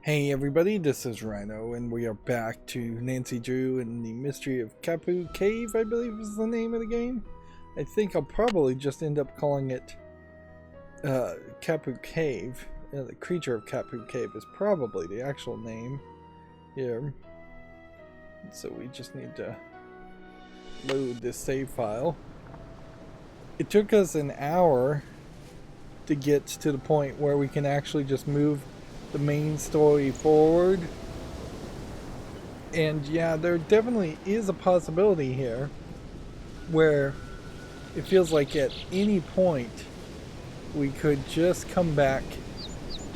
Hey everybody, this is Rydo, and we are back to Nancy Drew and the Mystery of Kapu Cave, I believe is the name of the game. I think I'll probably just end up calling it Kapu Cave. The Creature of Kapu Cave is probably the actual name here. So we just need to load this save file. It took us an hour to get to the point where we can actually just move the main story forward, and yeah, there definitely is a possibility here where it feels like at any point we could just come back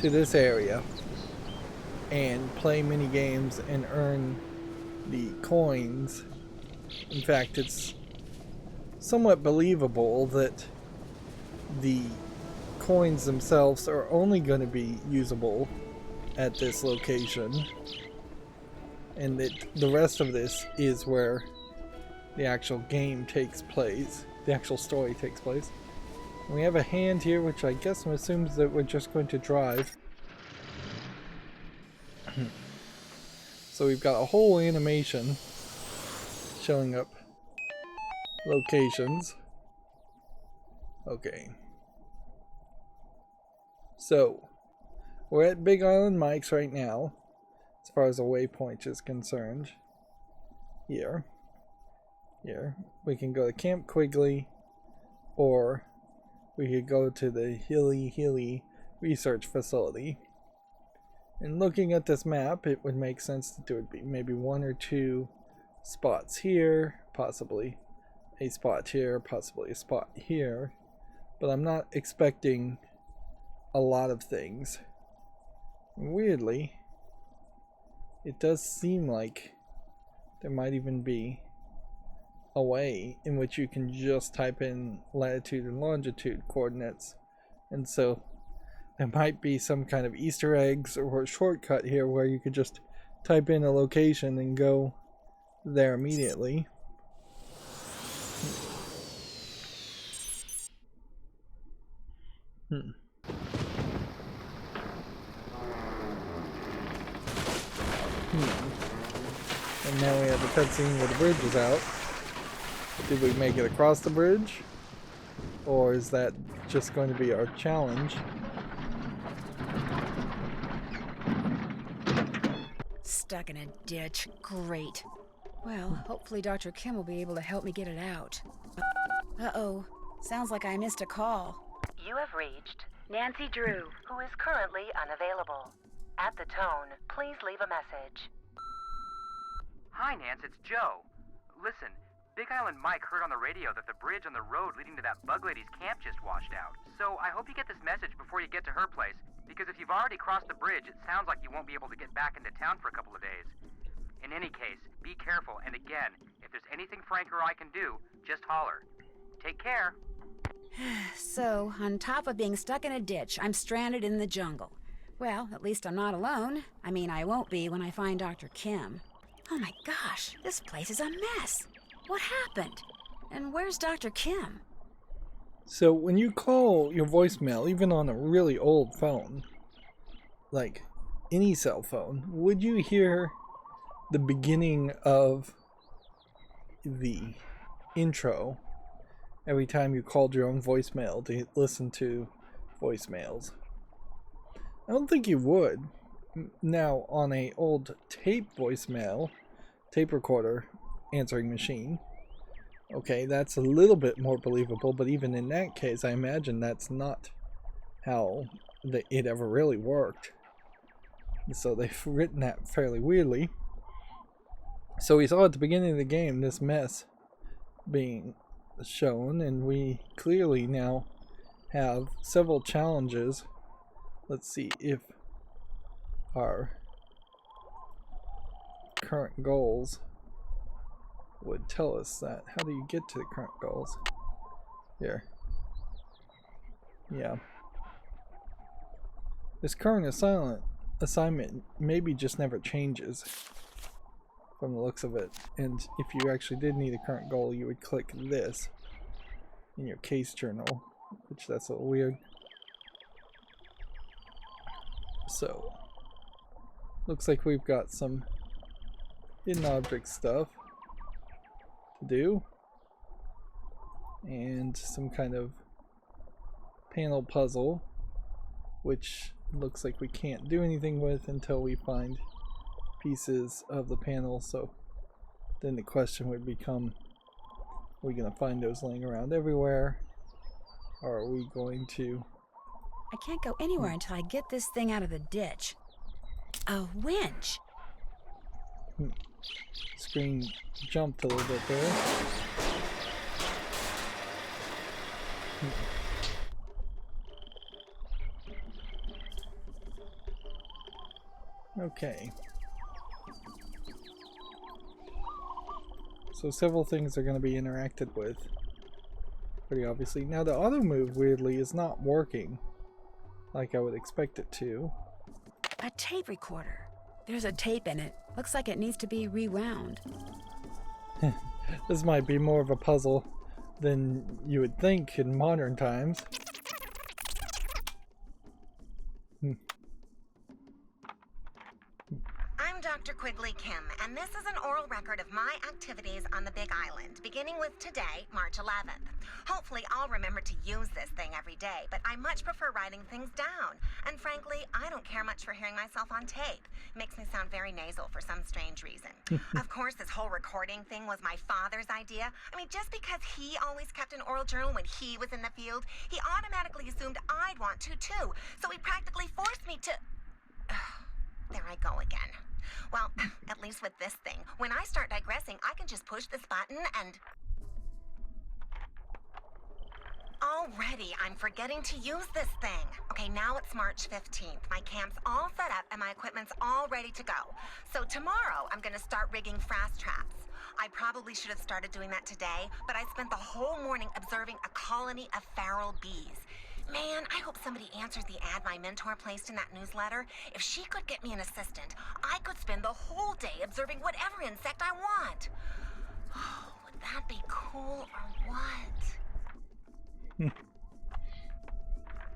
to this area and play mini games and earn the coins. In fact, it's somewhat believable that the coins themselves are only going to be usable at this location, and that the rest of this is where the actual game takes place, the actual story takes place. And we have a hand here, which I guess assumes that we're just going to drive. So we've got a whole animation showing up locations. Okay. So we're at Big Island Mike's right now, as far as a waypoint is concerned. Here. We can go to Camp Quigley, or we could go to the Hilihili Research facility. And looking at this map, it would make sense that there would be maybe one or two spots here, possibly a spot here, possibly a spot here. But I'm not expecting a lot of things. Weirdly, it does seem like there might even be a way in which you can just type in latitude and longitude coordinates, and so there might be some kind of Easter eggs or a shortcut here where you could just type in a location and go there immediately. And now we have the cutscene where the bridge is out. Did we make it across the bridge? Or is that just going to be our challenge? Stuck in a ditch. Great. Well, hopefully Dr. Kim will be able to help me get it out. Uh-oh. Sounds like I missed a call. You have reached Nancy Drew, who is currently unavailable. At the tone, please leave a message. Hi, Nance, it's Joe. Listen, Big Island Mike heard on the radio that the bridge on the road leading to that bug lady's camp just washed out. So I hope you get this message before you get to her place, because if you've already crossed the bridge, it sounds like you won't be able to get back into town for a couple of days. In any case, be careful, and again, if there's anything Frank or I can do, just holler. Take care. So, on top of being stuck in a ditch, I'm stranded in the jungle. Well, at least I'm not alone. I mean, I won't be when I find Dr. Kim. Oh my gosh, this place is a mess. What happened? And where's Dr. Kim? So when you call your voicemail, even on a really old phone, like any cell phone, would you hear the beginning of the intro every time you called your own voicemail to listen to voicemails? I don't think you would. Now, on a old tape voicemail, tape recorder answering machine, okay, that's a little bit more believable, but even in that case, I imagine that's not how it ever really worked. So they've written that fairly weirdly. So we saw at the beginning of the game this mess being shown, and we clearly now have several challenges. Let's see if our current goals would tell us that. How do you get to the current goals? Here. Yeah. This current assignment maybe just never changes from the looks of it. And if you actually did need a current goal, you would click this in your case journal, which that's a little weird. So looks like we've got some hidden object stuff to do. And some kind of panel puzzle, which looks like we can't do anything with until we find pieces of the panel. So then the question would become, are we going to find those laying around everywhere? Or are we going to... I can't go anywhere until I get this thing out of the ditch. A winch! Screen jumped a little bit there. Okay. So several things are going to be interacted with. Pretty obviously. Now the auto move, weirdly, is not working like I would expect it to. A tape recorder. There's a tape in it. Looks like it needs to be rewound. This might be more of a puzzle than you would think in modern times. I'm Dr. Quigley Kim, and this is an oral record of my activities on the Big Island, beginning with today, March 11th. Hopefully I'll remember to use this thing every day, but I much prefer writing things down. And frankly, I don't care much for hearing myself on tape. It makes me sound very nasal for some strange reason. Of course, this whole recording thing was my father's idea. I mean, just because he always kept an oral journal when he was in the field, he automatically assumed I'd want to too. So he practically forced me to... There I go again. Well, at least with this thing, when I start digressing, I can just push this button and... Already, I'm forgetting to use this thing. Okay, now it's March 15th. My camp's all set up and my equipment's all ready to go. So tomorrow, I'm gonna start rigging fast traps. I probably should have started doing that today, but I spent the whole morning observing a colony of feral bees. Man, I hope somebody answers the ad my mentor placed in that newsletter. If she could get me an assistant, I could spend the whole day observing whatever insect I want. Oh, would that be cool or what?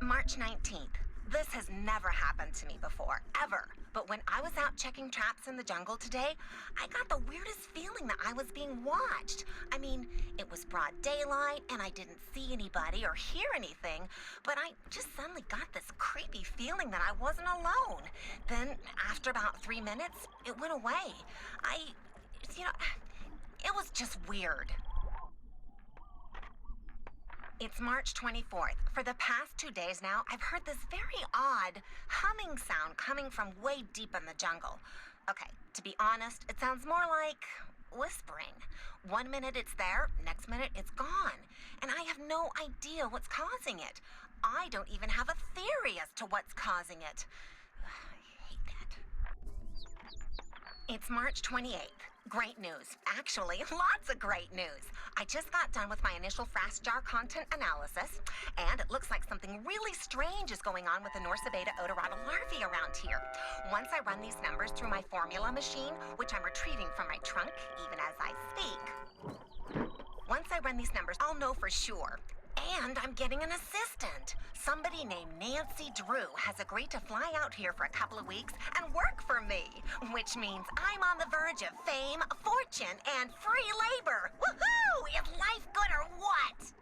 March 19th. This has never happened to me before, ever. But when I was out checking traps in the jungle today, I got the weirdest feeling that I was being watched. I mean, it was broad daylight and I didn't see anybody or hear anything, but I just suddenly got this creepy feeling that I wasn't alone. Then, after about 3 minutes, it went away. It was just weird. It's March 24th. For the past 2 days now, I've heard this very odd humming sound coming from way deep in the jungle. Okay, to be honest, it sounds more like whispering. 1 minute it's there, next minute it's gone. And I have no idea what's causing it. I don't even have a theory as to what's causing it. I hate that. It's March 28th. Great news. Actually, lots of great news. I just got done with my initial fast jar content analysis, and it looks like something really strange is going on with the Norsabeta odorata larvae around here. Once I run these numbers through my formula machine, which I'm retrieving from my trunk even as I speak, once I run these numbers, I'll know for sure. And I'm getting an assistant. Somebody named Nancy Drew has agreed to fly out here for a couple of weeks and work for me, which means I'm on the verge of fame, fortune, and free labor. Woohoo! Is life good or what?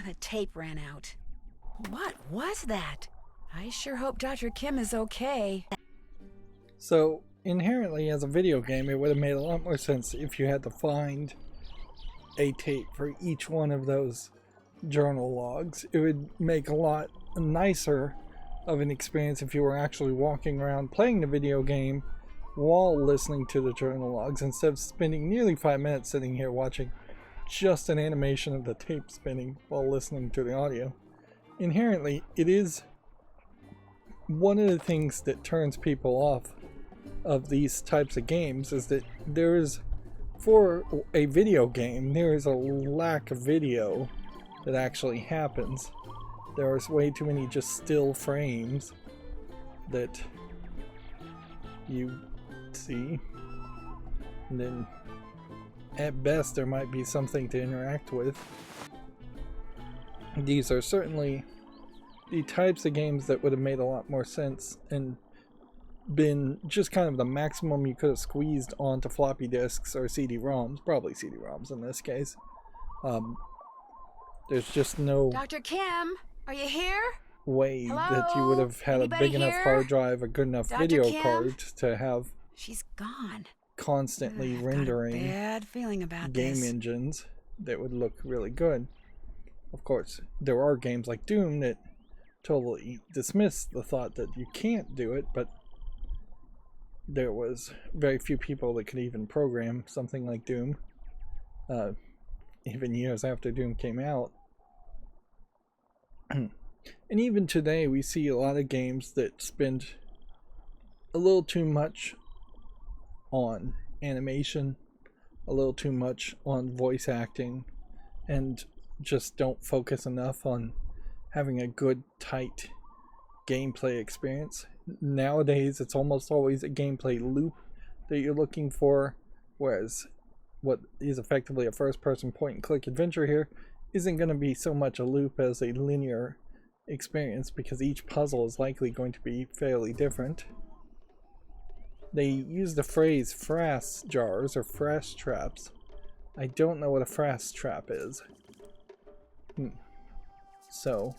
The tape ran out. What was that? I sure hope Dr. Kim is okay. So, inherently, as a video game, it would have made a lot more sense if you had to find a tape for each one of those journal logs. It would make a lot nicer of an experience if you were actually walking around playing the video game while listening to the journal logs, instead of spending nearly 5 minutes sitting here watching just an animation of the tape spinning while listening to the audio. Inherently, it is one of the things that turns people off of these types of games, is that there is, for a video game, there is a lack of video that actually happens. There are way too many just still frames that you see. And then at best there might be something to interact with. These are certainly the types of games that would have made a lot more sense and been just kind of the maximum you could have squeezed onto floppy disks or CD-ROMs, probably CD-ROMs in this case. There's just no Dr. Kim, are you here? way Hello? that you would have had Anybody a big enough here? hard drive, a good enough Dr. video Kim? card to have She's gone. constantly I've rendering got a bad feeling about game this. engines that would look really good. Of course, there are games like Doom that totally dismiss the thought that you can't do it, but there was very few people that could even program something like Doom, even years after Doom came out. And even today we see a lot of games that spend a little too much on animation, a little too much on voice acting, and just don't focus enough on having a good, tight gameplay experience. Nowadays, it's almost always a gameplay loop that you're looking for, whereas what is effectively a first-person point-and-click adventure here isn't going to be so much a loop as a linear experience, because each puzzle is likely going to be fairly different. They use the phrase frass jars or frass traps. I don't know what a frass trap is. So,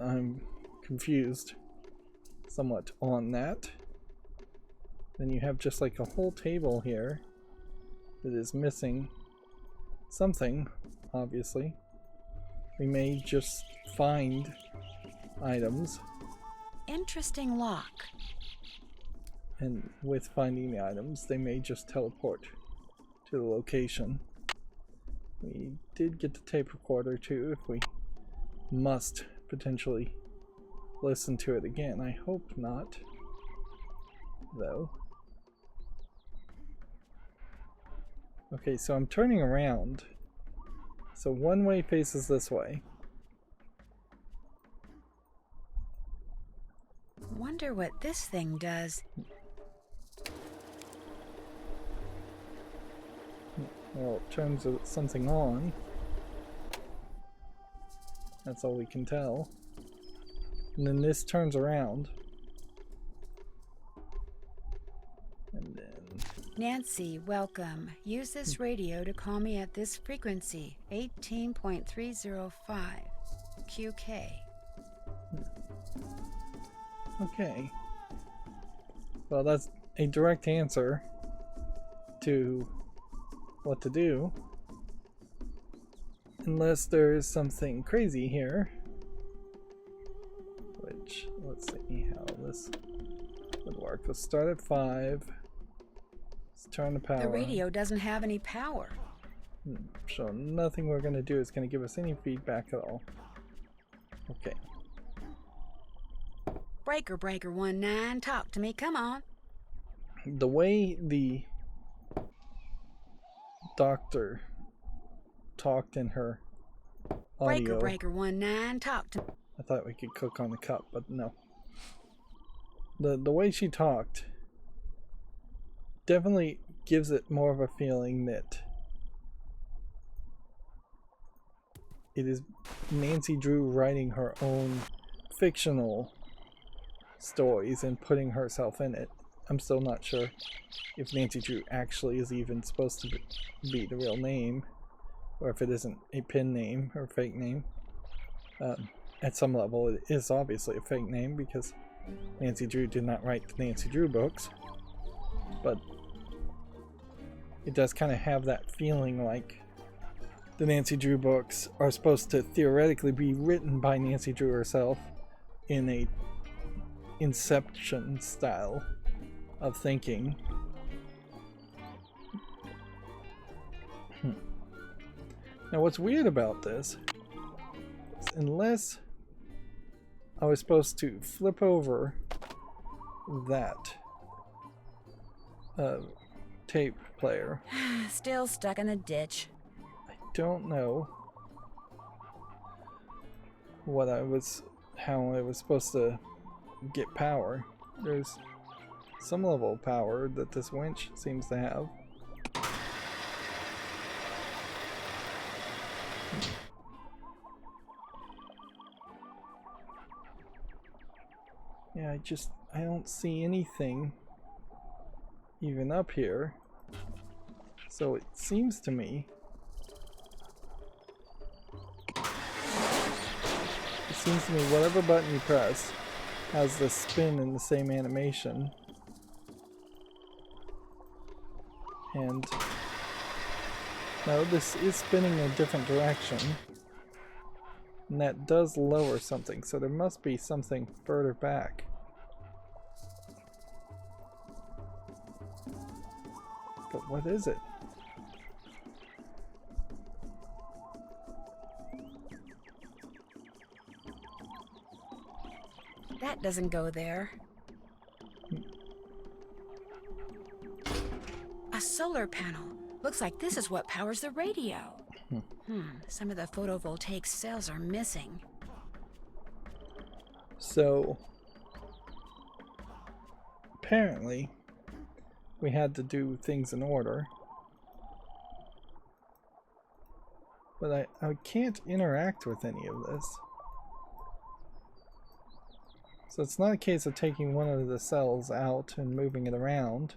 I'm confused somewhat on that. Then you have just like a whole table here that is missing something, obviously. We may just find items, Interesting lock. and with finding the items, they may just teleport to the location. We did get the tape recorder too, if we must potentially listen to it again. I hope not, though. Okay, so I'm turning around. So one way faces this way. Wonder what this thing does. Well, it turns something on. That's all we can tell. And then this turns around. And then... Nancy, welcome. Use this radio to call me at this frequency, 18.305 QK. Okay. Well, that's a direct answer to what to do. Unless there is something crazy here. Which, let's see how this would work. Let's start at 5. Let's turn the power The on. radio doesn't have any power. So nothing we're going to do is going to give us any feedback at all. Okay. Breaker 19, talk to me, come on. The way the doctor talked in her audio, Breaker 19, talk to me. I thought we could cook on the cup, but no. The way she talked definitely gives it more of a feeling that it is Nancy Drew writing her own fictional stories and putting herself in it. I'm still not sure if Nancy Drew actually is even supposed to be the real name, or if it isn't a pen name or fake name. At some level, it is obviously a fake name because Nancy Drew did not write the Nancy Drew books, but it does kind of have that feeling like the Nancy Drew books are supposed to theoretically be written by Nancy Drew herself in a Inception style of thinking. Now what's weird about this is unless I was supposed to flip over that tape player, Still stuck in the ditch. I don't know how I was supposed to get power. There's some level of power that this winch seems to have. Yeah, I don't see anything even up here. So it seems to me whatever button you press has the spin in the same animation. And no, this is spinning in a different direction. And that does lower something, so there must be something further back. But what is it? That doesn't go there. A solar panel. Looks like this is what powers the radio. Some of the photovoltaic cells are missing. So, apparently, we had to do things in order. But I can't interact with any of this. So it's not a case of taking one of the cells out and moving it around.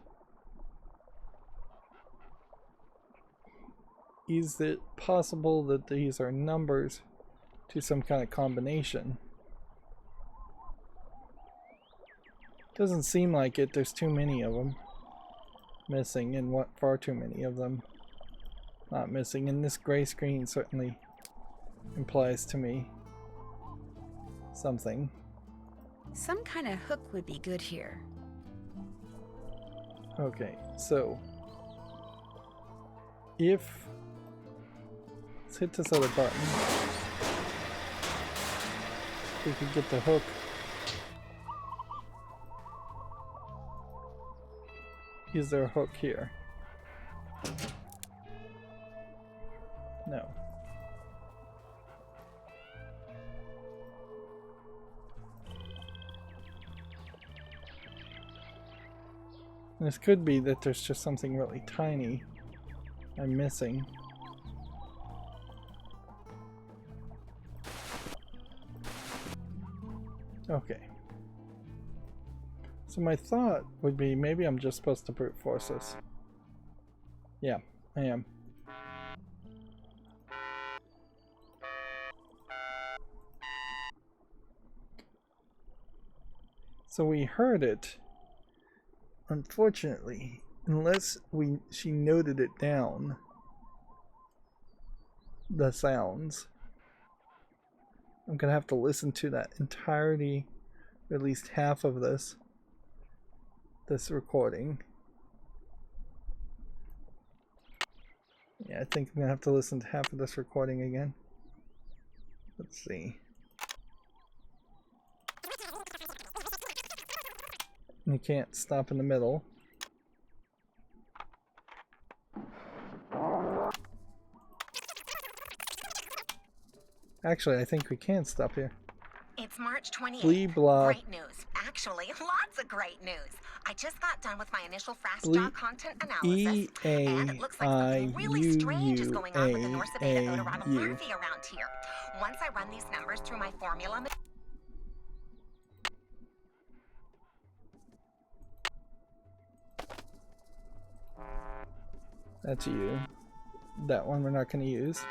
Is it possible that these are numbers to some kind of combination? Doesn't seem like it. There's too many of them missing, and far too many of them not missing. And this gray screen certainly implies to me something. Some kind of hook would be good here. Okay, so let's hit this other button. We could get the hook. Is there a hook here? No. This could be that there's just something really tiny I'm missing. Okay. So my thought would be maybe I'm just supposed to brute force this. Yeah, I am. So we heard it. Unfortunately, unless she noted it down, the sounds, I'm gonna have to listen to that entirety, or at least half of this recording. Yeah, I think I'm gonna have to listen to half of this recording again. Let's see. You can't stop in the middle. Actually, I think we can stop here. It's March 28th. Blee blah. Great news. Actually, lots of great news. I just got done with my initial Frastjar content analysis, and it looks like something really strange is going on with the Norse Beta Odorama larvae around here. Once I run these numbers through my formula... That's you. That one we're not going to use.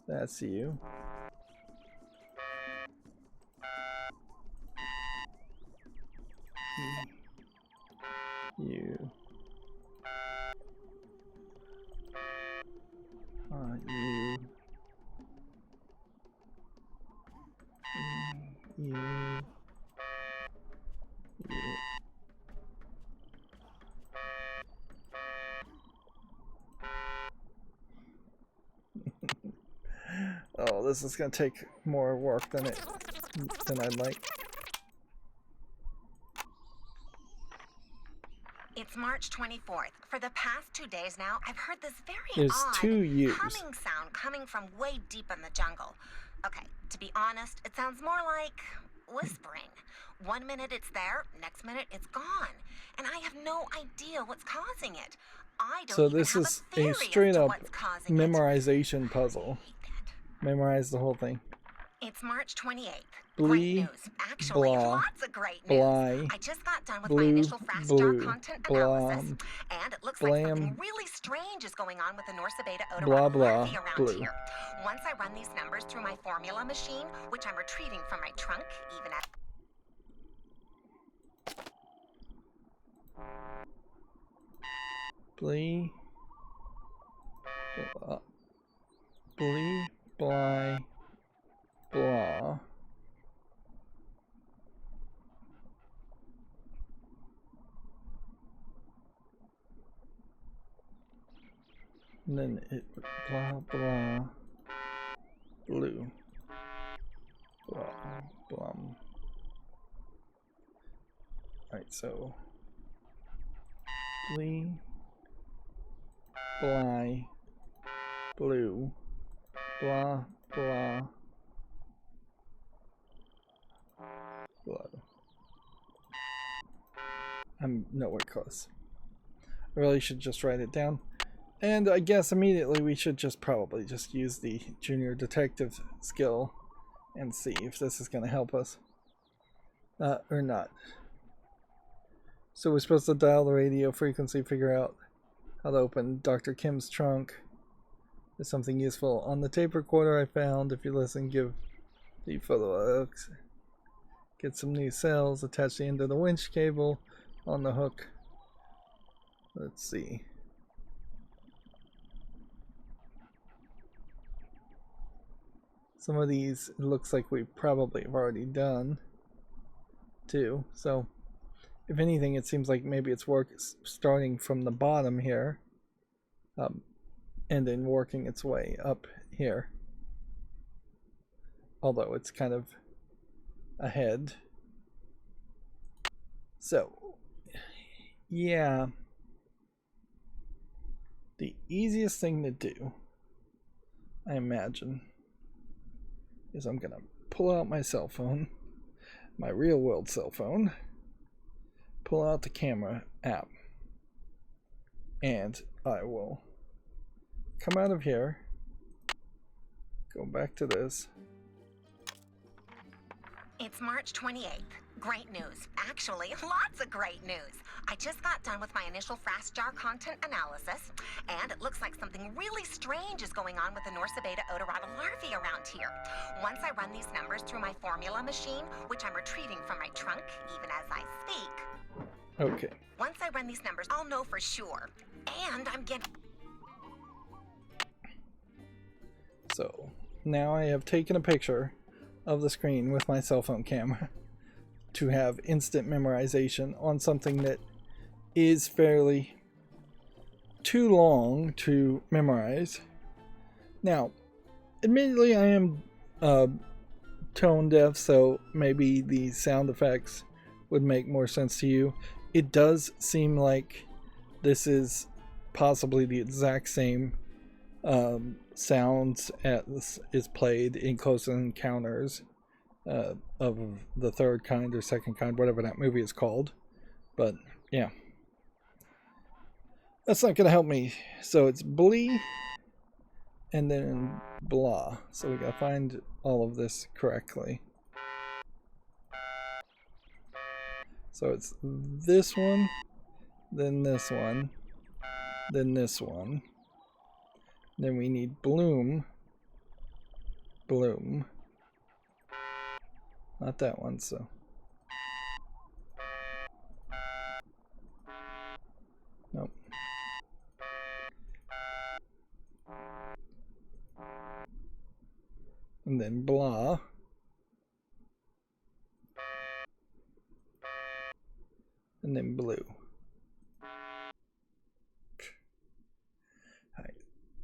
That's you. You. You. You. Oh, this is gonna take more work than I'd like. It's March 24th. For the past 2 days now, I've heard this very There's odd 2 U's. humming sound coming from way deep in the jungle. Okay, To be honest, it sounds more like whispering. 1 minute it's there, next minute it's gone. And I have no idea what's causing it. I don't So even this have is a theory a straight as to up what's causing memorization puzzle. Memorize the whole thing. It's March 28th. Blee, Great news. Actually, blah, lots of great news. bly, I just got done with my blue, initial fast jar blue, content blam, analysis, and it looks like something blam, really strange is going on with the Norsa Beta blah, Odorata blah, larvae around blue. here. Once I run these numbers through my formula machine, which I'm retrieving from my trunk, even as Blee, blah, blee, bly, blah. And then it blah blah blue blah blum. Alright, so blee bly blue blah blah blood. I'm nowhere close. I really should just write it down. And I guess immediately we should just probably just use the junior detective skill and see if this is going to help us or not. So we're supposed to dial the radio frequency, figure out how to open Dr. Kim's trunk. There's something useful on the tape recorder I found. If you listen, give the photo get some new cells, attach the end of the winch cable on the hook. Let's see. Some of these it looks like we probably have already done too. So if anything, it seems like maybe it's starting from the bottom here and then working its way up here. Although it's kind of ahead. So yeah, the easiest thing to do, I imagine, is I'm gonna pull out my cell phone, my real world cell phone, pull out the camera app, and I will come out of here, go back to this. It's March 28th. Great news. Actually, lots of great news. I just got done with my initial fast jar content analysis, and it looks like something really strange is going on with the Norsa Beta Odorata larvae around here. Once I run these numbers through my formula machine, which I'm retrieving from my trunk, even as I speak. Okay. Once I run these numbers, I'll know for sure. And I'm getting... So, now I have taken a picture of the screen with my cell phone camera to have instant memorization on something that is fairly too long to memorize. Now, admittedly, I am tone deaf, so maybe the sound effects would make more sense to you. It does seem like this is possibly the exact same sounds as is played in Close Encounters of the Third Kind or Second Kind, whatever that movie is called. But yeah, that's not gonna help me. So it's blee and then blah. So we gotta find all of this correctly. So it's this one, then this one, then this one. Then we need bloom. Bloom. Not that one, so. Nope. And then blah. And then blue. Alright.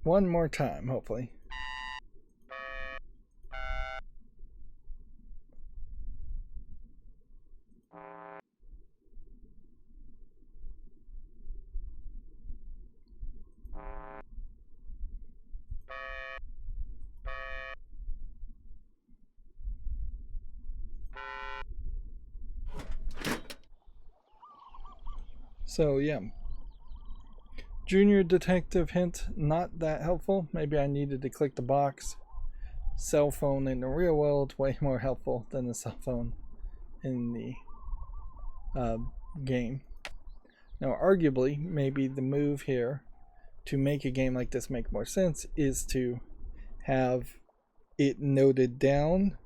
One more time, hopefully. So yeah, junior detective hint, not that helpful. Maybe I needed to click the box. Cell phone in the real world, way more helpful than the cell phone in the game. Now arguably, maybe the move here to make a game like this make more sense is to have it noted down,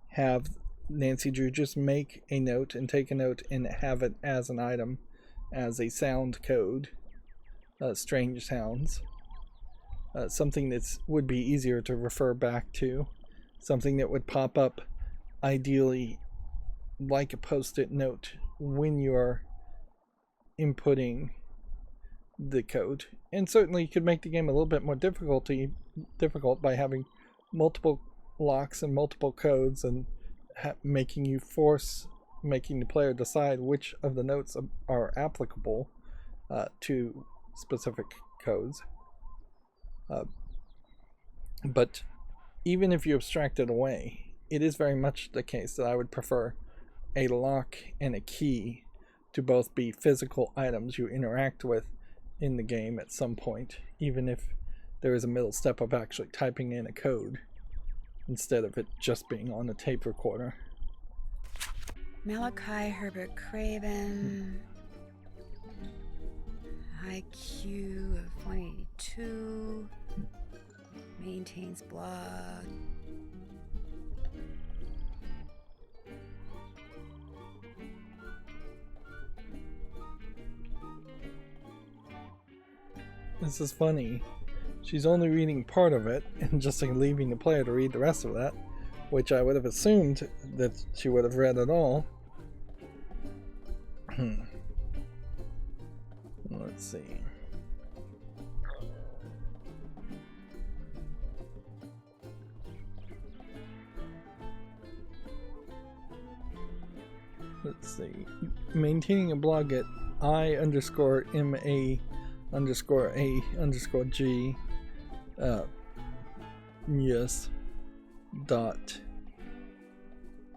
have Nancy Drew just make a note and take a note and have it as an item, as a sound code, strange sounds, something that would be easier to refer back to, something that would pop up ideally like a post-it note when you're inputting the code. And certainly you could make the game a little bit more difficult by having multiple locks and multiple codes and making the player decide which of the notes are applicable to specific codes. But even if you abstract it away, it is very much the case that I would prefer a lock and a key to both be physical items you interact with in the game at some point, even if there is a middle step of actually typing in a code instead of it just being on a tape recorder. Malachi Herbert Craven. IQ of 182. Maintains blog. This is funny. She's only reading part of it and just leaving the player to read the rest of that, which I would have assumed that she would have read it all. Let's see. Let's see. Maintaining a blog at I_MA_A_G yes dot,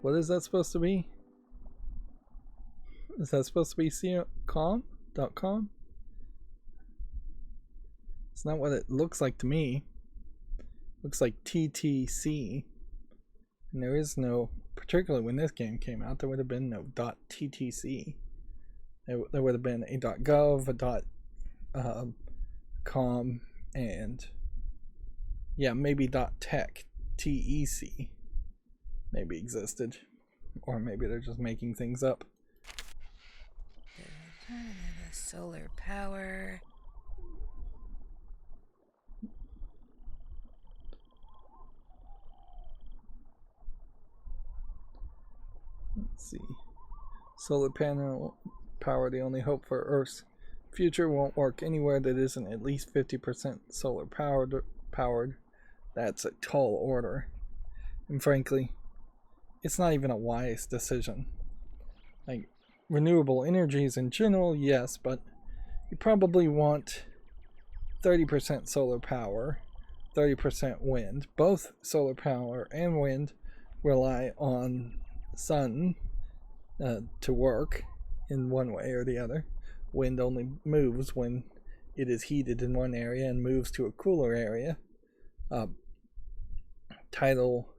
what is that supposed to be? Is that supposed to be .com? It's not what it looks like to me. Looks like TTC, and there is no, particularly when this game came out, there would have been no .ttc. There would have been a .gov, a .com, and yeah, maybe .tech, TEC maybe existed, or maybe they're just making things up. Solar power. Let's see. Solar panel power, the only hope for Earth's future, won't work anywhere that isn't at least 50% solar powered. That's a tall order. And frankly, it's not even a wise decision. Like, renewable energies in general, yes, but you probably want 30% solar power, 30% wind. Both solar power and wind rely on sun to work in one way or the other. Wind only moves when it is heated in one area and moves to a cooler area. Tidal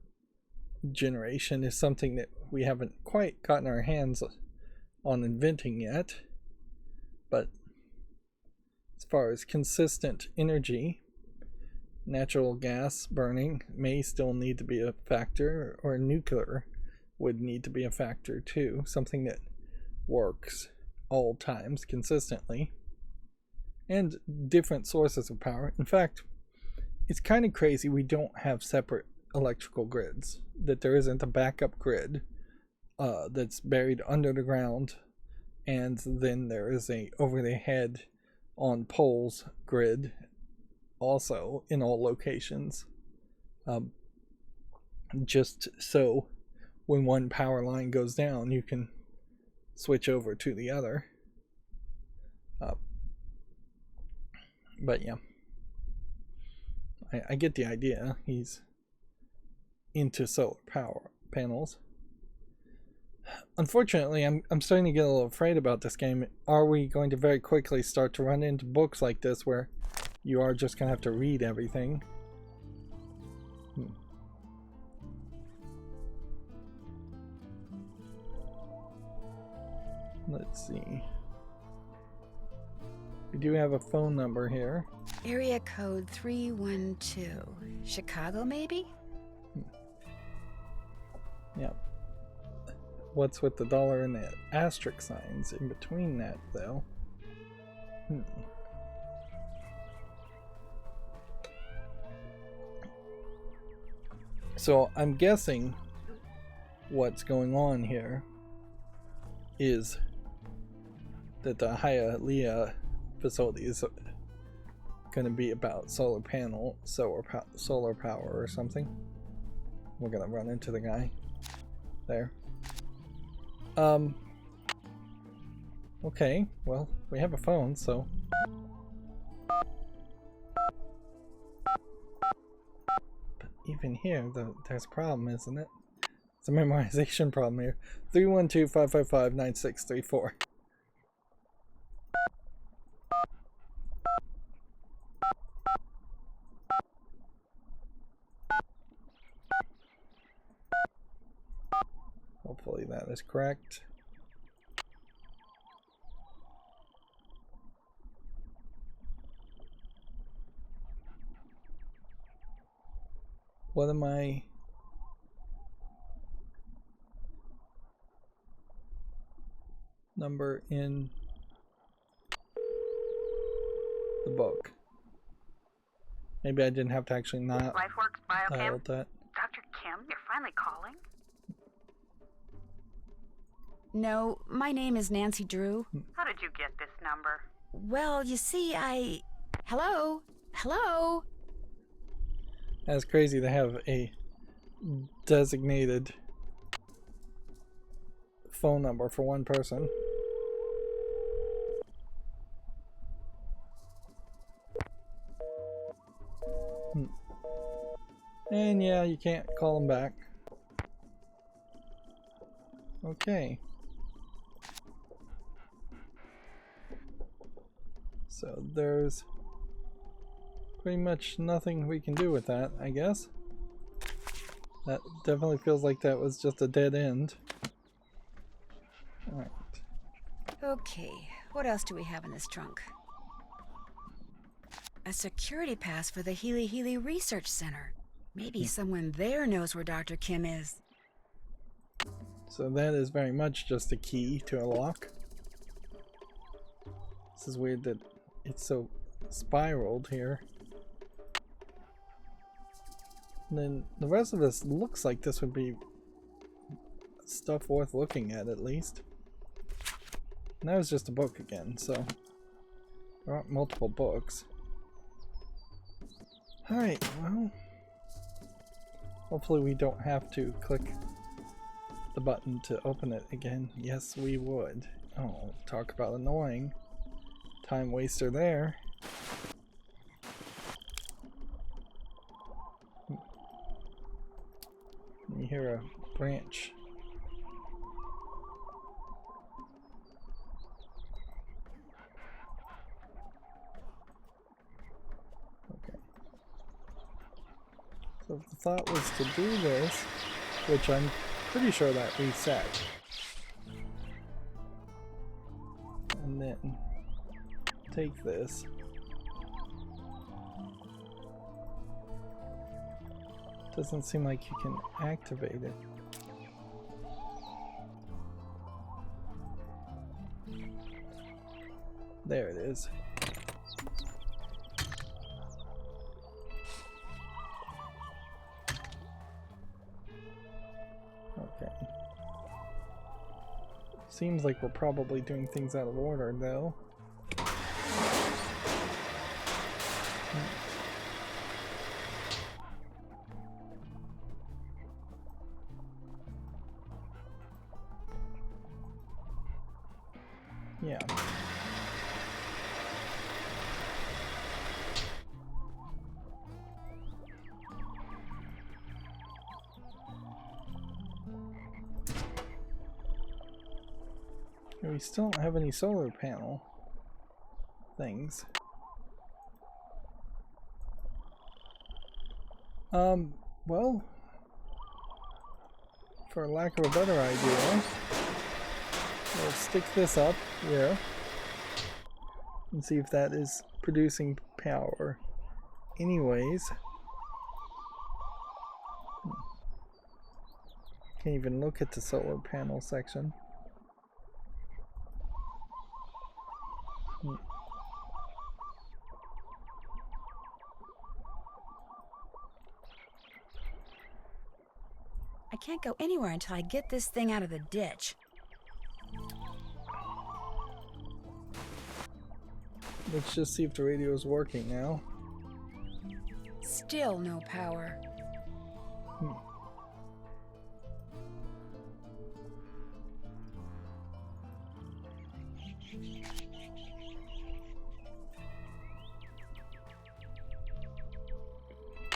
generation is something that we haven't quite gotten our hands on inventing yet, but as far as consistent energy, natural gas burning may still need to be a factor, or nuclear would need to be a factor too, something that works all times consistently, and different sources of power. In fact, it's kind of crazy we don't have separate electrical grids, that there isn't a backup grid that's buried under the ground, and then there is a over the head on poles grid also in all locations, just so when one power line goes down you can switch over to the other. But yeah, I get the idea. He's into solar power panels. Unfortunately, I'm starting to get a little afraid about this game. Are we going to very quickly start to run into books like this where you are just going to have to read everything? Let's see. We do have a phone number here. Area code 312. Chicago, maybe? Yep. What's with the dollar and the asterisk signs in between that, though? So I'm guessing what's going on here is that the Hilihili facility is going to be about solar power or something. We're going to run into the guy there. Okay, well, we have a phone, so. But even here, there's a problem, isn't it? It's a memorization problem here. 312-555-9634. Hopefully that is correct. What am I? Number in the book. Maybe I didn't have to actually not LifeWorks dial Biochem? that. Dr. Kim, you're finally calling? No, my name is Nancy Drew. How did you get this number? Well, you see, Hello? Hello? That's crazy to have a designated phone number for one person. And yeah, you can't call them back. Okay. So there's pretty much nothing we can do with that, I guess. That definitely feels like that was just a dead end. Alright. Okay, what else do we have in this trunk? A security pass for the Hilihili Research Center. Maybe someone there knows where Dr. Kim is. So that is very much just a key to a lock. This is weird that it's so spiraled here. And then the rest of this looks like this would be stuff worth looking at least. And that was just a book again, so there aren't multiple books. Alright, well, hopefully we don't have to click the button to open it again. Yes, we would. Oh, talk about annoying. Time waster there. You hear a branch. Okay. So if the thought was to do this, which I'm pretty sure that reset. And then take this. Doesn't seem like you can activate it. There it is. Okay. Seems like we're probably doing things out of order, though. Yeah. And we still don't have any solar panel things. Well, for lack of a better idea, we'll stick this up here and see if that is producing power. Anyways, can't even look at the solar panel section. I can't go anywhere until I get this thing out of the ditch. Let's just see if the radio is working now. Still no power.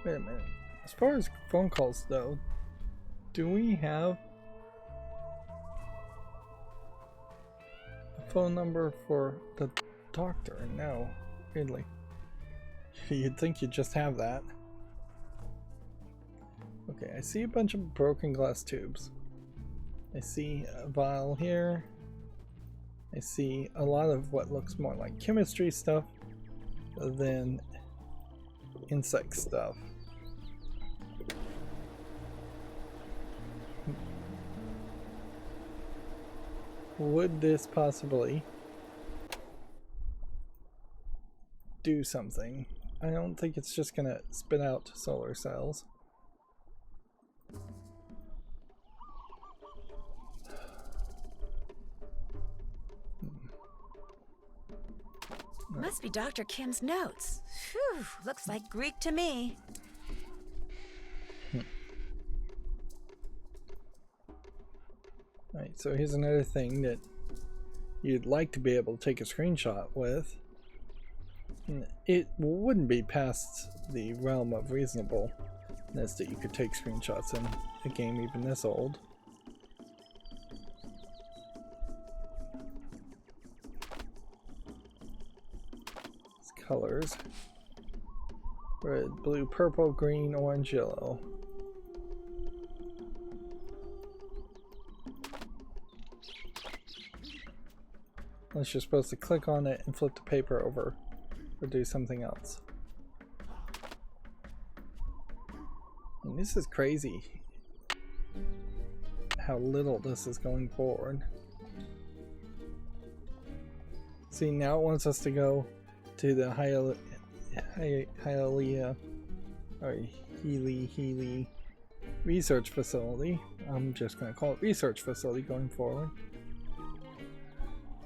Wait a minute. As far as phone calls though, do we have a phone number for the doctor? No, really. You'd think you'd just have that. Okay, I see a bunch of broken glass tubes. I see a vial here. I see a lot of what looks more like chemistry stuff than insect stuff. Would this possibly do something? I don't think it's just gonna spit out solar cells. Must be Dr. Kim's notes. Phew, looks like Greek to me. Right, so here's another thing that you'd like to be able to take a screenshot with. It wouldn't be past the realm of reasonableness that you could take screenshots in a game even this old. It's colors. Red, blue, purple, green, orange, yellow. Unless you're supposed to click on it and flip the paper over or do something else. And this is crazy how little this is going forward. See, now it wants us to go to the Hilihili Research Facility. I'm just going to call it Research Facility going forward.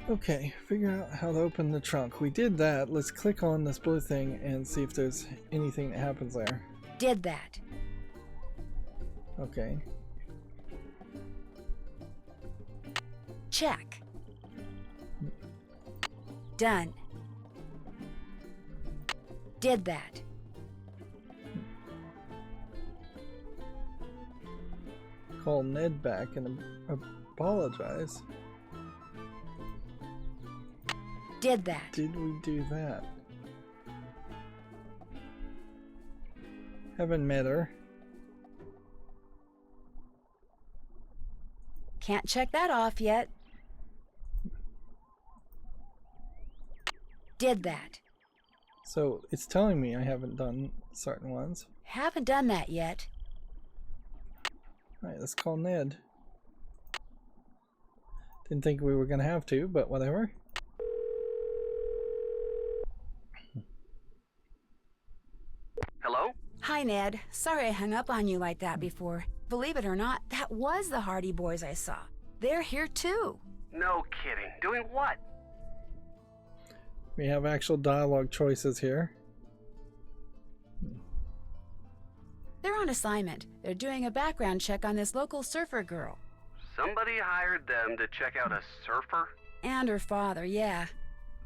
Okay, figure out how to open the trunk. We did that. Let's click on this blue thing and see if there's anything that happens there. Did that. Okay. Check. Done. Did that. Call Ned back and apologize. Did that. Did we do that? Haven't met her. Can't check that off yet. Did that. So it's telling me I haven't done certain ones. Haven't done that yet. Alright, let's call Ned. Didn't think we were gonna have to, but whatever. Hello? Hi, Ned. Sorry I hung up on you like that before. Believe it or not, that was the Hardy Boys I saw. They're here too. No kidding. Doing what? We have actual dialogue choices here. They're on assignment. They're doing a background check on this local surfer girl. Somebody hired them to check out a surfer? And her father, yeah.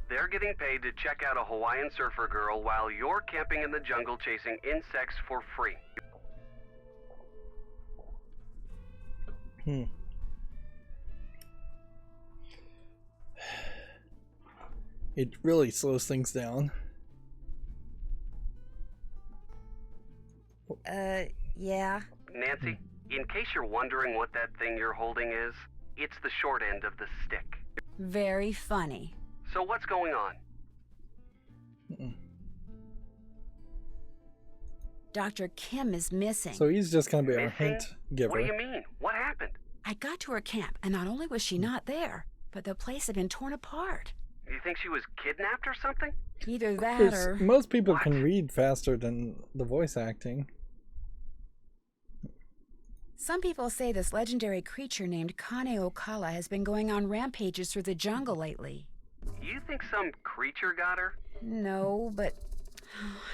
They're getting paid to check out a Hawaiian surfer girl while you're camping in the jungle chasing insects for free. it really slows things down. Yeah. Nancy, in case you're wondering what that thing you're holding is, it's the short end of the stick. Very funny. So what's going on? Dr. Kim is missing. So he's just gonna be our Missing? hint giver. What do you mean? What happened? I got to her camp, and not only was she not there, but the place had been torn apart. Do you think she was kidnapped or something? Either that Because or... most people What? can read faster than the voice acting. Some people say this legendary creature named Kane Okala has been going on rampages through the jungle lately. You think some creature got her? No, but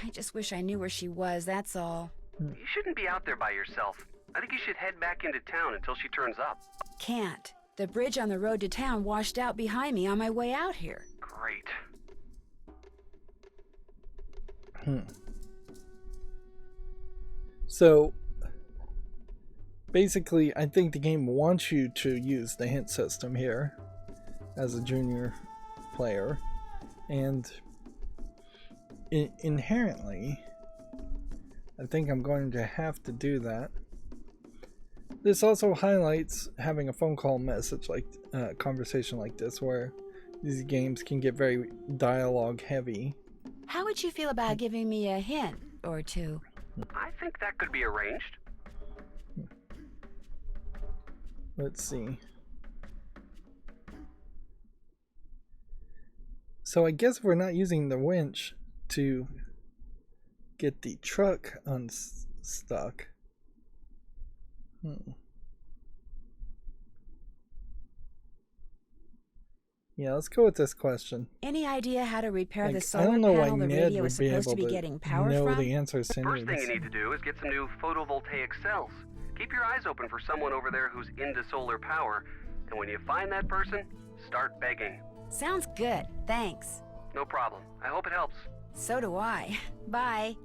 I just wish I knew where she was, that's all. You shouldn't be out there by yourself. I think you should head back into town until she turns up. Can't. The bridge on the road to town washed out behind me on my way out here. Great. So basically, I think the game wants you to use the hint system here as a junior player, and inherently, I think I'm going to have to do that. This also highlights having a phone call message like conversation like this, where these games can get very dialogue heavy. How would you feel about giving me a hint or two? I think that could be arranged. Let's see. So I guess we're not using the winch to get the truck unstuck. Yeah, let's go with this question. Any idea how to repair the Like, I solar don't know why panel the Ned radio would was be supposed able to be to getting power know from? the answers to any First of thing this. you need to do is get some new photovoltaic cells. Keep your eyes open for someone over there who's into solar power, and when you find that person, start begging. Sounds good, thanks. No problem. I hope it helps. So do I. Bye.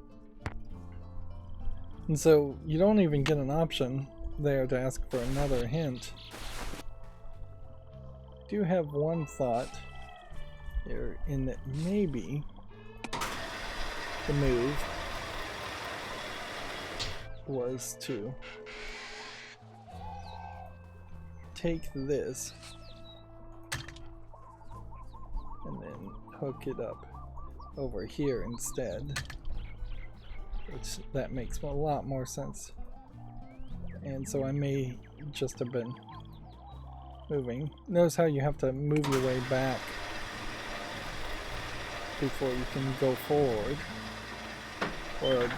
And so you don't even get an option there to ask for another hint. Do have one thought here, in that maybe the move was to take this and then hook it up over here instead, which that makes a lot more sense. And so I may just have been moving. Notice how you have to move your way back before you can go forward. Or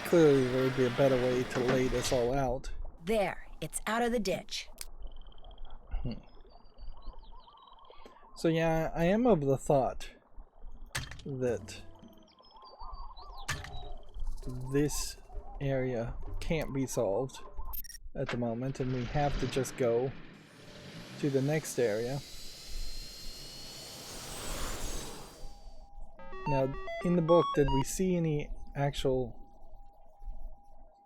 clearly there would be a better way to lay this all out. There, it's out of the ditch. So yeah, I am of the thought that this area can't be solved at the moment, and we have to just go to the next area. Now, in the book, did we see any actual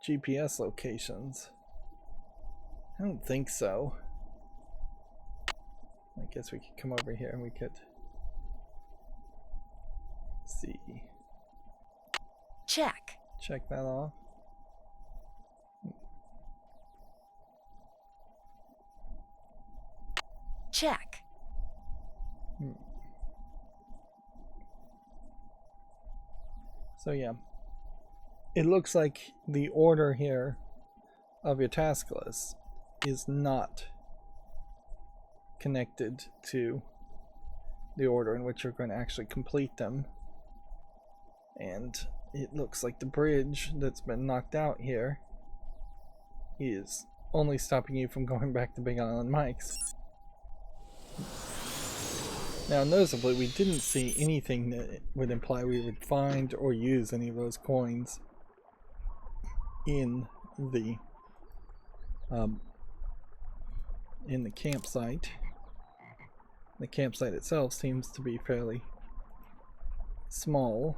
GPS locations? I don't think so. I guess we could come over here and we could see. Check. Check that off. Check. So yeah, it looks like the order here of your task list is not connected to the order in which you're going to actually complete them. And it looks like the bridge that's been knocked out here is only stopping you from going back to Big Island Mike's. Now, noticeably, we didn't see anything that would imply we would find or use any of those coins in the campsite. The campsite itself seems to be fairly small.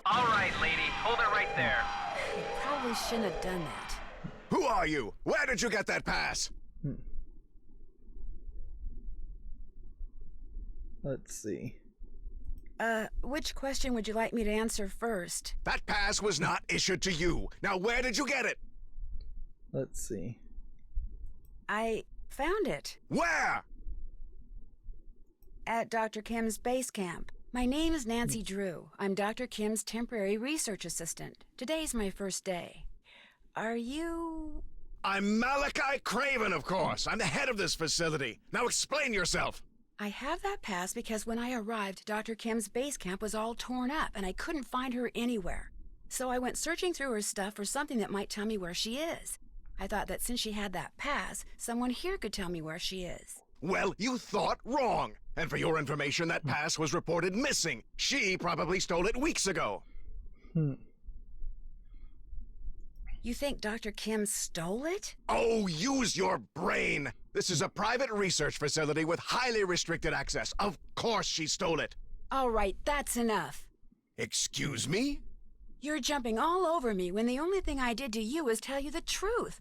All right, lady, hold it right there. I probably shouldn't have done that. Who are you? Where did you get that pass? Let's see. Which question would you like me to answer first? That pass was not issued to you. Now where did you get it? Let's see. I found it. Where? At Dr. Kim's base camp. My name is Nancy Drew. I'm Dr. Kim's temporary research assistant. Today's my first day. Are you... I'm Malachi Craven, of course. I'm the head of this facility. Now explain yourself. I have that pass because when I arrived, Dr. Kim's base camp was all torn up and I couldn't find her anywhere. So I went searching through her stuff for something that might tell me where she is. I thought that since she had that pass, someone here could tell me where she is. Well, you thought wrong. And for your information, that pass was reported missing. She probably stole it weeks ago. You think Dr. Kim stole it? Oh, use your brain. This is a private research facility with highly restricted access. Of course she stole it. All right, that's enough. Excuse me? You're jumping all over me when the only thing I did to you is tell you the truth.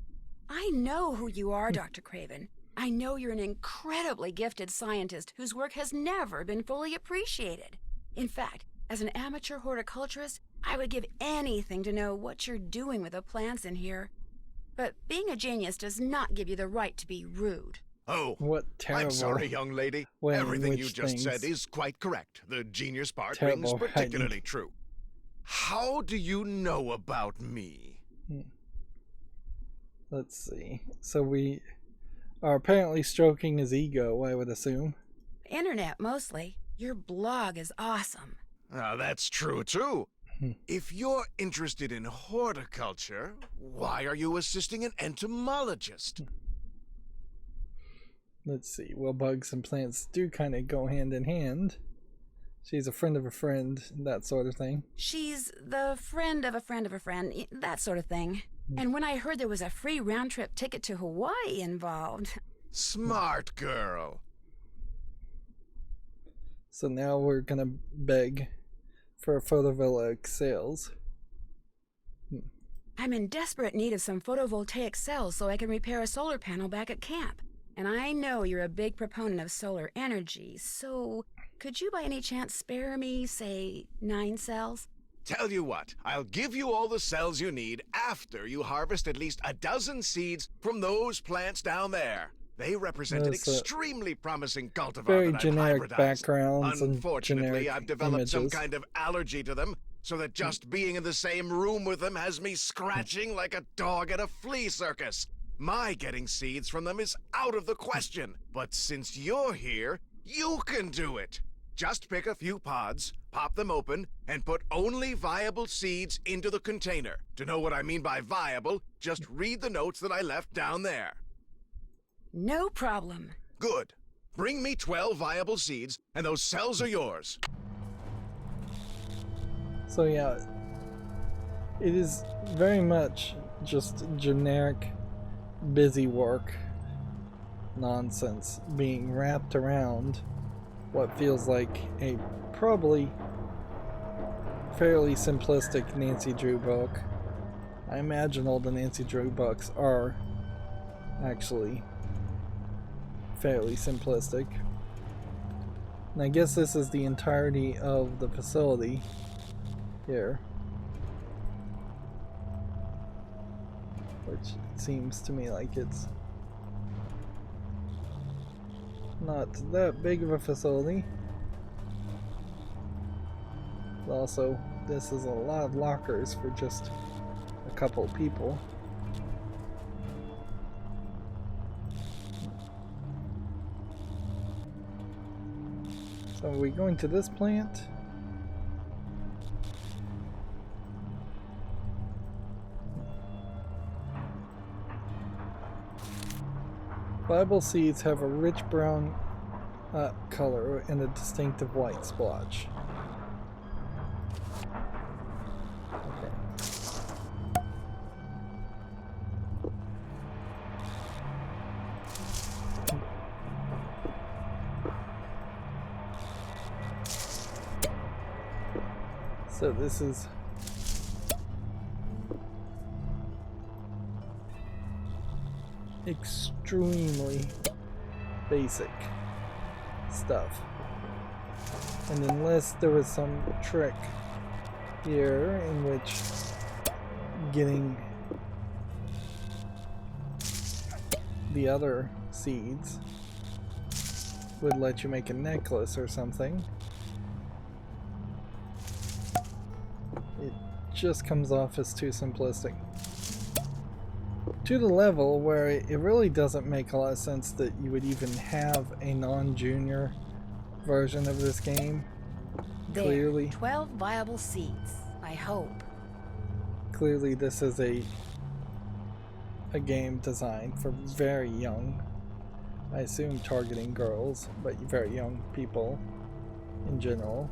I know who you are, Dr. Craven. I know you're an incredibly gifted scientist whose work has never been fully appreciated. In fact, as an amateur horticulturist, I would give anything to know what you're doing with the plants in here. But being a genius does not give you the right to be rude. Oh, What terrible... I'm sorry, young lady. way in Everything you which just things- said is quite correct. The genius part Terrible rings particularly writing. true. How do you know about me? Let's see. So we are apparently stroking his ego, I would assume. Internet, mostly. Your blog is awesome. That's true, too. If you're interested in horticulture, why are you assisting an entomologist? Let's see. Well, bugs and plants do kind of go hand in hand. She's a friend of a friend, that sort of thing. She's the friend of a friend of a friend, that sort of thing. And when I heard there was a free round-trip ticket to Hawaii involved... Smart girl. So now we're gonna beg for photovoltaic sales. I'm in desperate need of some photovoltaic cells so I can repair a solar panel back at camp. And I know you're a big proponent of solar energy, so could you by any chance spare me, say, 9 cells? Tell you what, I'll give you all the cells you need after you harvest at least a dozen seeds from those plants down there. They represent an That's a extremely promising cultivar very that I've generic hybridized. backgrounds and Unfortunately, generic I've developed some images. kind of allergy to them, so that just being in the same room with them has me scratching like a dog at a flea circus. My getting seeds from them is out of the question. But since you're here, you can do it. Just pick a few pods, pop them open, and put only viable seeds into the container. To know what I mean by viable, just read the notes that I left down there. No problem. Good. Bring me 12 viable seeds, and those cells are yours. So yeah, it is very much just generic busy work nonsense being wrapped around what feels like a probably fairly simplistic Nancy Drew book. I imagine all the Nancy Drew books are actually fairly simplistic. And I guess this is the entirety of the facility here, which seems to me like it's not that big of a facility. Also, this is a lot of lockers for just a couple people. So are we going to this plant? Bible seeds have a rich brown color and a distinctive white splotch. Okay. So this is extremely basic stuff. And unless there was some trick here in which getting the other seeds would let you make a necklace or something, it just comes off as too simplistic. To the level where it really doesn't make a lot of sense that you would even have a non-junior version of this game. There, Clearly, 12 viable seeds, I hope. clearly this is a game designed for very young, I assume targeting girls, but very young people in general.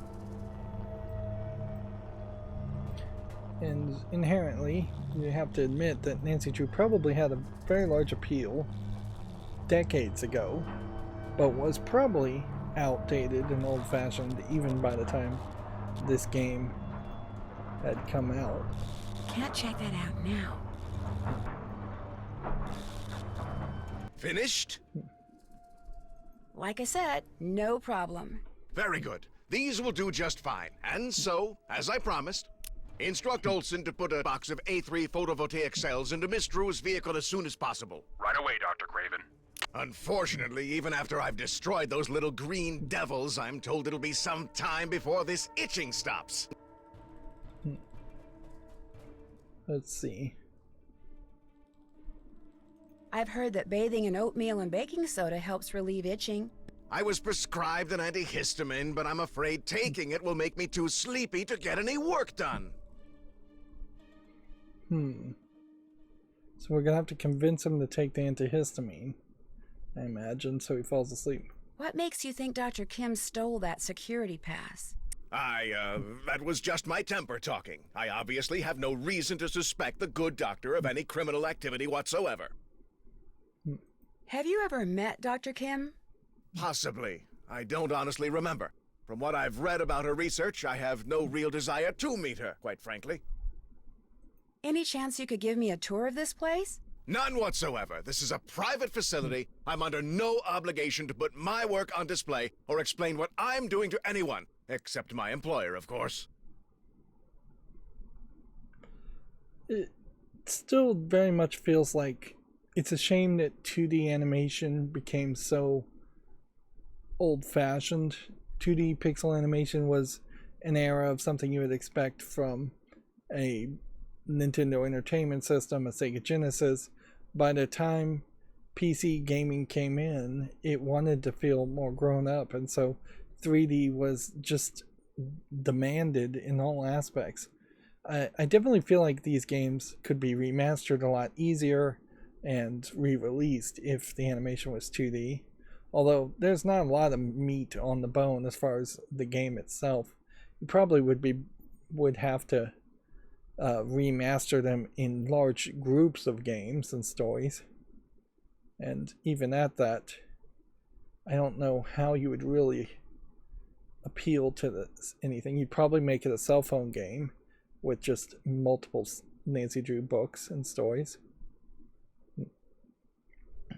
And inherently, you have to admit that Nancy Drew probably had a very large appeal decades ago, but was probably outdated and old-fashioned even by the time this game had come out. Can't check that out now. Finished? Like I said, no problem. Very good. These will do just fine. And so, as I promised, instruct Olson to put a box of A3 photovoltaic cells into Miss Drew's vehicle as soon as possible. Right away, Dr. Craven. Unfortunately, even after I've destroyed those little green devils, I'm told it'll be some time before this itching stops. Let's see. I've heard that bathing in oatmeal and baking soda helps relieve itching. I was prescribed an antihistamine, but I'm afraid taking it will make me too sleepy to get any work done. So we're gonna have to convince him to take the antihistamine, I imagine, so he falls asleep. What makes you think Dr. Kim stole that security pass? That was just my temper talking. I obviously have no reason to suspect the good doctor of any criminal activity whatsoever. Have you ever met Dr. Kim? Possibly. I don't honestly remember. From what I've read about her research, I have no real desire to meet her, quite frankly. Any chance you could give me a tour of this place? None whatsoever. This is a private facility. I'm under no obligation to put my work on display or explain what I'm doing to anyone, except my employer, of course. It still very much feels like it's a shame that 2D animation became so old-fashioned. 2D pixel animation was an era of something you would expect from a Nintendo Entertainment System, a Sega Genesis. By the time PC gaming came in, it wanted to feel more grown up, and so 3D was just demanded in all aspects. I definitely feel like these games could be remastered a lot easier and re-released if the animation was 2D. Although there's not a lot of meat on the bone as far as the game itself. You probably would have to remaster them in large groups of games and stories. And even at that, I don't know how you would really appeal to anything. You'd probably make it a cell phone game with just multiple Nancy Drew books and stories.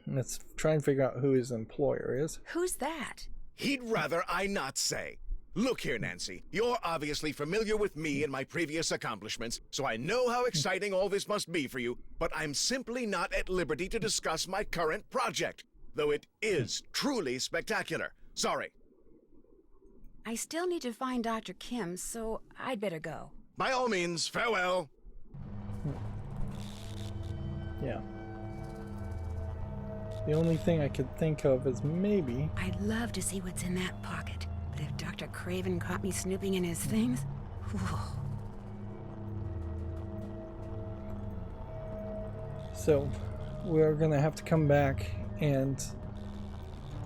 Let's try and figure out who his employer is. Who's that? He'd rather I not say. Look here, Nancy. You're obviously familiar with me and my previous accomplishments, so I know how exciting all this must be for you, but I'm simply not at liberty to discuss my current project, though it is truly spectacular. Sorry. I still need to find Dr. Kim, so I'd better go. By all means, farewell. Yeah. The only thing I could think of is maybe... I'd love to see what's in that pocket, but if Dr. Craven caught me snooping in his things... Whew. So, we're gonna have to come back, and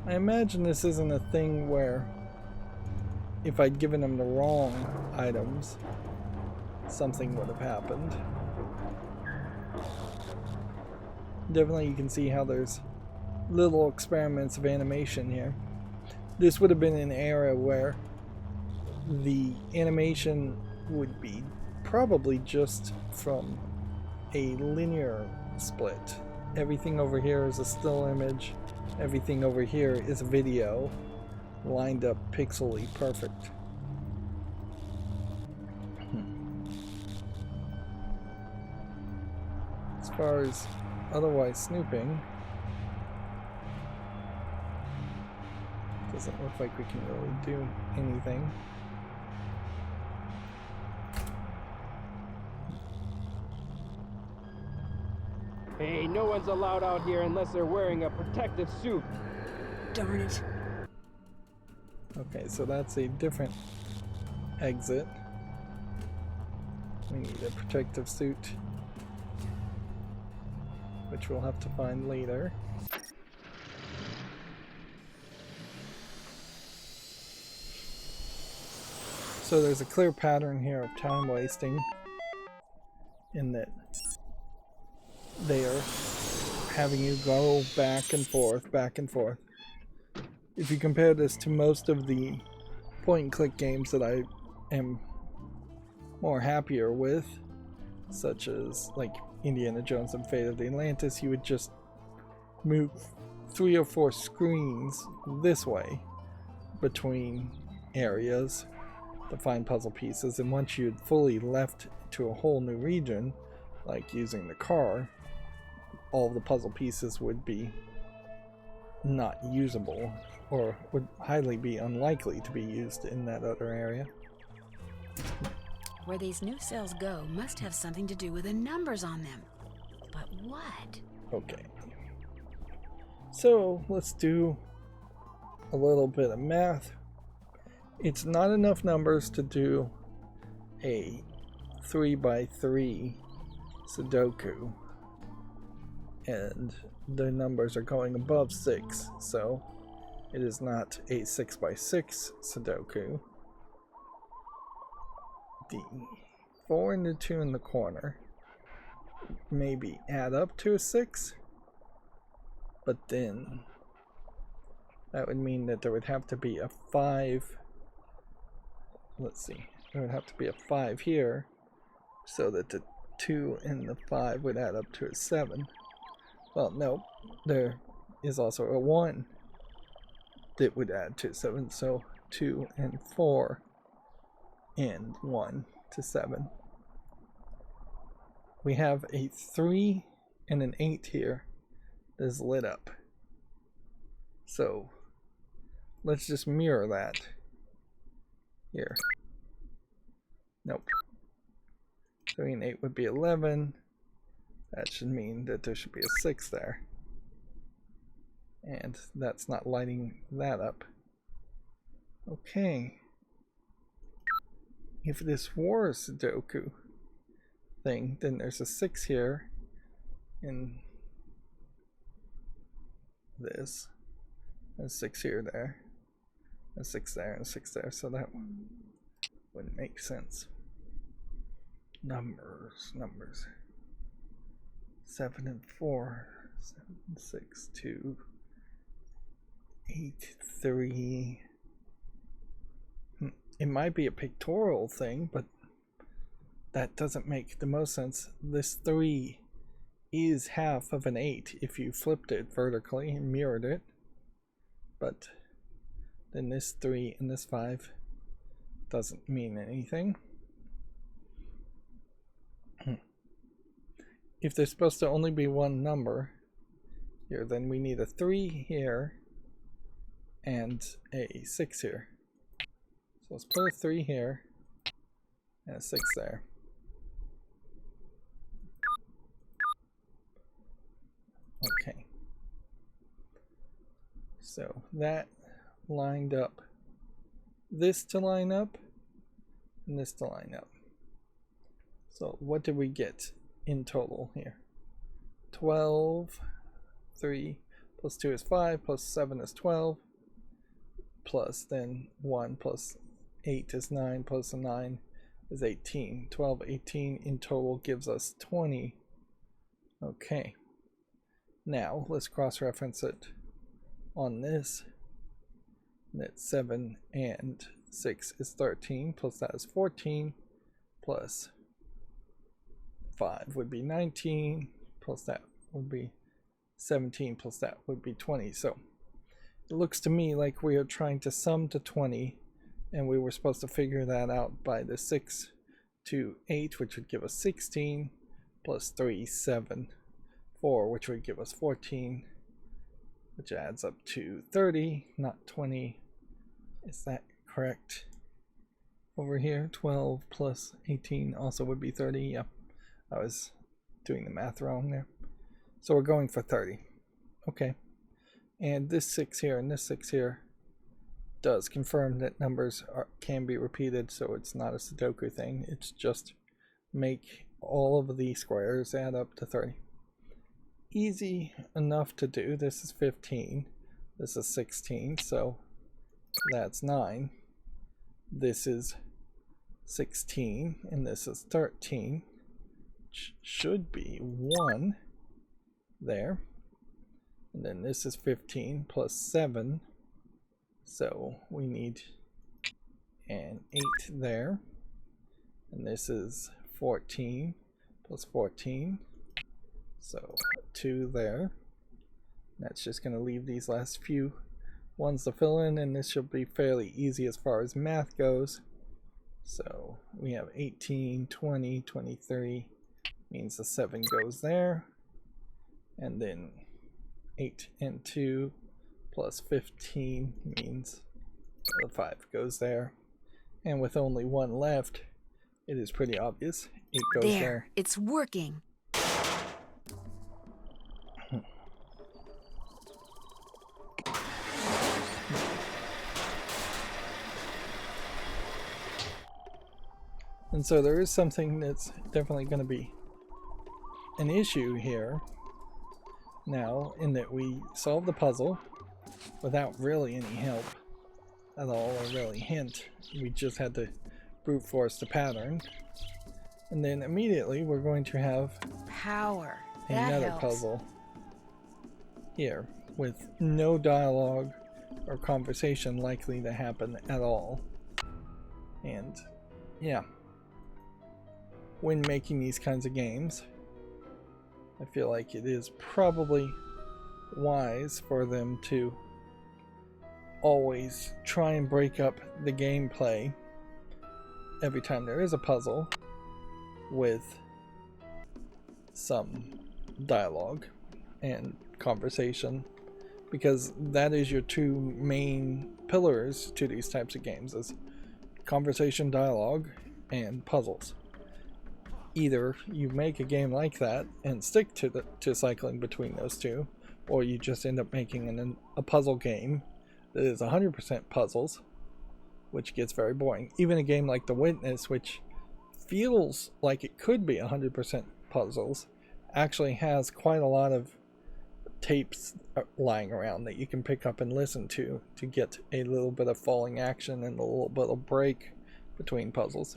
I imagine this isn't a thing where if I'd given him the wrong items, something would have happened. Definitely you can see how there's little experiments of animation here. This would have been an era where the animation would be probably just from a linear split. Everything over here is a still image, everything over here is a video lined up pixely perfect. far as otherwise snooping, doesn't look like we can really do anything. Hey, no one's allowed out here unless they're wearing a protective suit. Darn it. Okay, so that's a different exit. We need a protective suit, which we'll have to find later. So there's a clear pattern here of time wasting in that they are having you go back and forth, back and forth. If you compare this to most of the point and click games that I am more happier with, such as like Indiana Jones and Fate of the Atlantis, you would just move 3 or 4 screens this way between areas to find puzzle pieces, and once you'd fully left to a whole new region, like using the car, all the puzzle pieces would be not usable, or would highly be unlikely to be used in that other area. Where these new cells go must have something to do with the numbers on them. But what? Okay. So let's do a little bit of math. It's not enough numbers to do a 3x3 Sudoku. And the numbers are going above 6, so it is not a 6x6 Sudoku. The 4 and the 2 in the corner maybe add up to a 6, but then that would mean that there would have to be a 5. Let's see, there would have to be a 5 here so that the 2 and the 5 would add up to a 7. Well, no, there is also a 1 that would add to 7, so 2 and 4 and 1 to 7. We have a 3 and an 8 here that is lit up. So let's just mirror that here. Nope. 3 and 8 would be 11. That should mean that there should be a 6 there. And that's not lighting that up. Okay. If this were a Sudoku thing, then there's a 6 here in this. A 6 here, there. A 6 there, and a 6 there. So that wouldn't make sense. Numbers. 7 and 4. 7, 6, 2, 8, 3. It might be a pictorial thing, but that doesn't make the most sense. This 3 is half of an 8 if you flipped it vertically and mirrored it. But then this 3 and this 5 doesn't mean anything. If there's supposed to only be one number here, then we need a 3 here and a 6 here. So let's put a 3 here and a 6 there. Okay. So that lined up. This to line up and this to line up. So what did we get in total here? 12, 3 plus 2 is 5, plus 7 is 12, plus then 1 plus 8 is 9, plus a 9 is 18. 12, 18 in total gives us 20. Okay. Now let's cross-reference it on this. That 7 and 6 is 13, plus that is 14, plus 5 would be 19, plus that would be 17, plus that would be 20. So it looks to me like we are trying to sum to 20, and we were supposed to figure that out by the 6 to 8, which would give us 16, plus 3, 7. 4, which would give us 14, which adds up to 30, not 20. Is that correct? Over here, 12 plus 18 also would be 30. Yep, I was doing the math wrong there. So we're going for 30. Okay. And this 6 here and this 6 here does confirm that numbers can be repeated, so it's not a Sudoku thing. It's just make all of the squares add up to 30. Easy enough to do. This is 15. This is 16, so that's 9. This is 16, and this is 13. Should be 1 there. And then this is 15 plus 7. So we need an 8 there. And this is 14 plus 14. So 2 there. That's just going to leave these last few ones to fill in, and this should be fairly easy as far as math goes. So we have 18, 20, 23, means the 7 goes there. And then 8 and 2 plus 15 means the 5 goes there. And with only 1 left, it is pretty obvious. 8 goes there. It's working. And so there is something that's definitely going to be an issue here now, in that we solve the puzzle without really any help at all, or really hint. We just had to brute force the pattern. And then immediately we're going to have Power. another puzzle here with no dialogue or conversation likely to happen at all. And yeah, when making these kinds of games, I feel like it is probably wise for them to always try and break up the gameplay every time there is a puzzle with some dialogue and conversation, because that is your two main pillars to these types of games, is conversation, dialogue, and puzzles. Either you make a game like that and stick to cycling between those two, or you just end up making a puzzle game that is 100% puzzles, which gets very boring. Even a game like The Witness, which feels like it could be 100% puzzles, actually has quite a lot of tapes lying around that you can pick up and listen to get a little bit of falling action and a little bit of break between puzzles.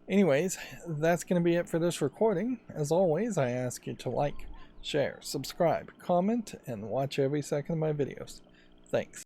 Anyways, that's going to be it for this recording. As always, I ask you to like, share, subscribe, comment, and watch every second of my videos. Thanks.